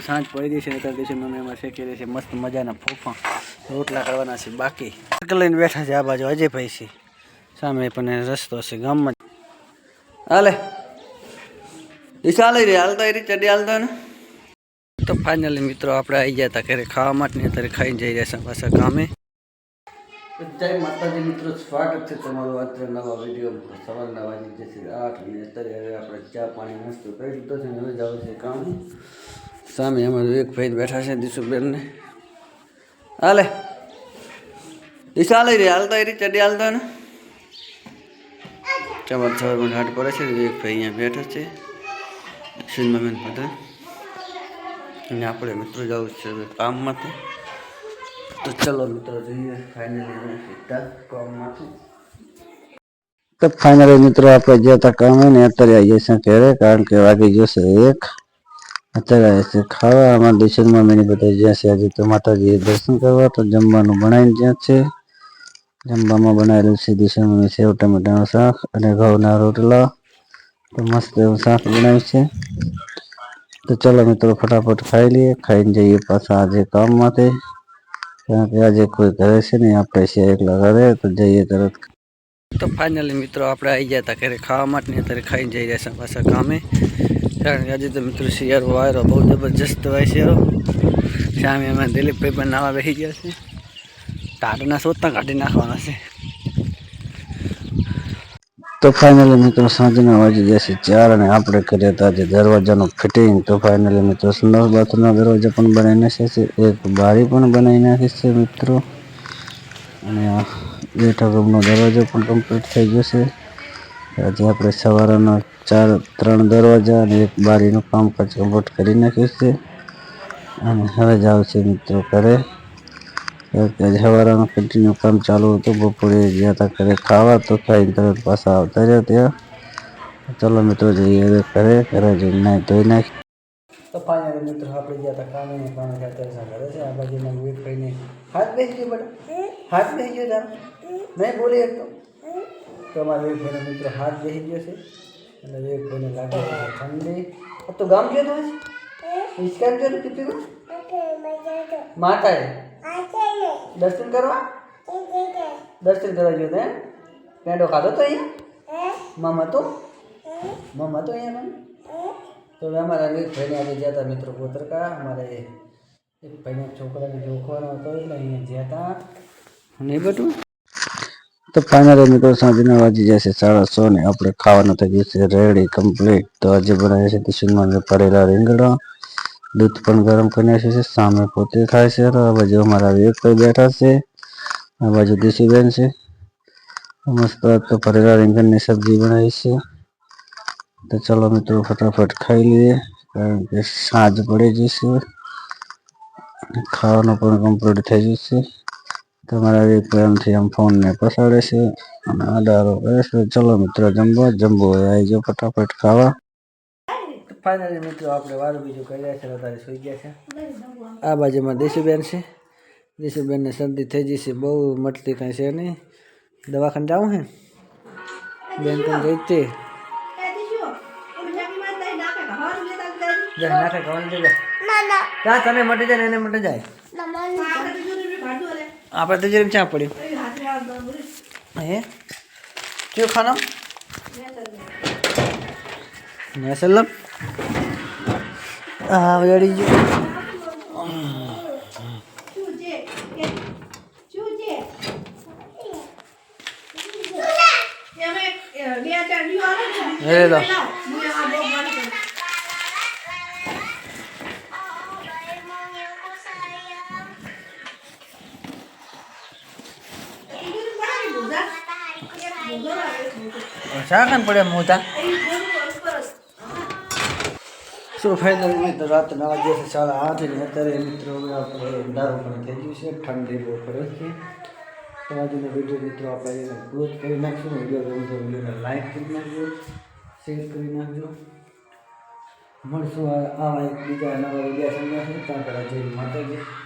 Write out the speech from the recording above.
સાંજ પડી ગઈ છે ને અત્યારે દિવસે મમ્મી એમાં શેકી રહી છે મસ્ત મજાના ફોફા રોટલા કરવાના છે બાકી લઈને બેઠા છે આ બાજુ અજયભાઈ છે સામે પણ રસ્તો છે ગામમાં હાલે ચાલે રે હાલતા એ ચડી હાલતા ને તો ફાઇનલી મિત્રો આપણે આવી ગયા હતા ઘરે ખાવા માટે ને અત્યારે ખાઈને જઈ રહ્યા છે પાછા ગામે જય માતાજી મિત્રો સ્વાગત છે તમારું અત્યારે નવા વિડીયો સવારના વાગી જશે 8 અને અત્યારે હવે આપણે ચા પાણી નાસ્તો કરી લીધો છે હવે જવું છે કામે સામે અમારું એક ભાઈ બેઠા છે દિશુબેન ને હાલે ચાલે રે હાલતા એ ચડી હાલતા ને ચમર સવારમાં ઘાટ પડે છે એક ભાઈ અહીંયા બેઠા છે સિનેમામેન બધા અને આપણે મિત્રો જવું છે હવે કામમાંથી તો ચલો મિત્રો જઈએ ફાઇનલી સીધા કામમાંથી તો ફાઇનલી મિત્રો આપણે ગયા હતા કામે ને અત્યારે આવીએ છીએ ઘરે કારણ કે વાગી જશે 1 અત્યારે આવે છે ખાવા અમારા દિશનમાં મેં બધા જ્યાં છે આજે તો માતાજીએ દર્શન કરવા તો જમવાનું બનાવીને જ્યાં છે જમવામાં બનાવેલું છે દિશમાં સેવ ટમેટાનું શાક અને ઘઉંના રોટલા તો મસ્ત એવું શાક બનાવ્યું છે તો ચલો મિત્રો ફટાફટ ખાઈ લઈએ ખાઈને જઈએ પાછા આજે કામમાંથી કારણ કે આજે કોઈ ઘરે છે ને આપણે છે એકલા ઘરે તો જઈએ તરત તો ફાઇનલી મિત્રો આપણે આવી ગયા હતા ઘરે ખાવા માટે ને અત્યારે ખાઈને જઈ રહ્યા છે પાછા કામે કારણ કે આજે તો મિત્રો શિયાળો વાયરો બહુ જબરજસ્ત હોય શિયાળો સામે એમાં દિલીપભાઈ પણ નાવા બેસી ગયા છે ટાટના સોતા કાઢી નાખવાના છે તો ફાઇનલી મિત્રો સાંજના વાગી જશે 4 અને આપણે કર્યા હતા આજે દરવાજાનું ફિટિંગ તો ફાઇનલી મિત્રો સંડાસ બાથરૂમના દરવાજા પણ બનાવી નાખ્યા છે એક બારી પણ બનાવી નાખી છે મિત્રો અને આ બેઠક રૂમનો દરવાજો પણ કમ્પ્લીટ થઈ ગયો છે આજે આપણે સવારના 3 દરવાજા અને એક બારીનું કામકાજ કમ્પ્લીટ કરી નાખ્યું છે અને હવે જાવ છે મિત્રો ઘરે સવારનું કન્ટિન્યુ કામ ચાલુ હતું બપોરે ગયા હતા ઘરે ખાવા તો ખાઈને તરત પાછા આવતા રહ્યા ત્યાં ચલો મિત્રો જઈએ હવે ઘરે જઈને નાહી ધોઈ નાખી તો ફાઇનલી મિત્રો આપણે ગયા હતા કામે અત્યારે ઘરે છે આ બાજુના વિવેકભાઈને હાથ બેસી ગયો બેટા હાથ બેસી ગયો તારો નહીં બોલી એક તો અમારા વિવેકભાઈનો મિત્રો હાથ બેસી ગયો છે અને વિવેકભાઈને લાગે છે ઠંડી તો ગામ ગયો તો હિચકામ ગયો ટીપીમાં માતાએ દર્શન કરવા ગયો તો એમ પેંડો ખાધો તો અહીંયા મમ હતો અહીંયા તો હવે અમારા એક ભાઈને આજે ગયા હતા મિત્રો કોતરકા અમારે એક ભાઈના છોકરાને જોખવાનો હતો એટલે અહીંયા ગયા હતા નહીં બધું તો ફાઇનલી મિત્રો સાંજના વાગી જશે 6:30 ને આપણે ખાવાનું થઈ ગયું છે રેડી કમ્પ્લીટ તો આજે બનાવે છે ટિફિનમાં ભરેલા રીંગણા દૂધ પણ ગરમ કરી નાખ્યું છે સામે પોતે ખાય છે આ બાજુ અમારા એક ભાઈ બેઠા છે આ બાજુ દિશુબેન છે મસ્ત તો ભરેલા રીંગણની સબ્જી બનાવી છે તો ચલો મિત્રો ફટાફટ ખાઈ લઈએ કારણ કે સાંજ પડી જશે ખાવાનું પણ કમ્પ્લીટ થઈ જશે તમારા એક પ્રેમથી આમ ફોનને પસાડે છે અને આડારો કરે છે ચલો મિત્રો જમવો આવી જાઓ ફટાફટ ખાવા ફાઇનલી મિત્રો આપણે વારું બીજું કરી રહ્યા છે અત્યારે સુઈ ગયા છે આ બાજુમાં દેશુબેન છે દેશુબેનને શરદી થઈ જશે બહુ મટતી કાંઈ છે નહીં દવાખાને જવું હે બેન પણ ગઈ તે નાખે ખાવાની જગ્યા ત્યાં તને મટી જાય ને એને મટી જાય આપણે તો જેમ ચા પડ્યું હે ક્યું ખાના સલ્લમ હા વળી જો શાકન પડે મોટા શું ફાઇનલ મિત્રો રાત 9 વાગ્યા 8:30 ને અત્યારે મિત્રો આપણે અંધારું પણ થઈ ગયું છે ઠંડી બહુ પડે છે તો આજનો વિડીયો મિત્રો આપણે પૂરો કરી નાખશું વિડીયો ગમે તો વિડીયોને લાઈક કરી નાખજો શેર કરી નાખજો મળશું આવા એક બીજા નવા વિડીયો સંગાથે ત્યાં જય માતાજી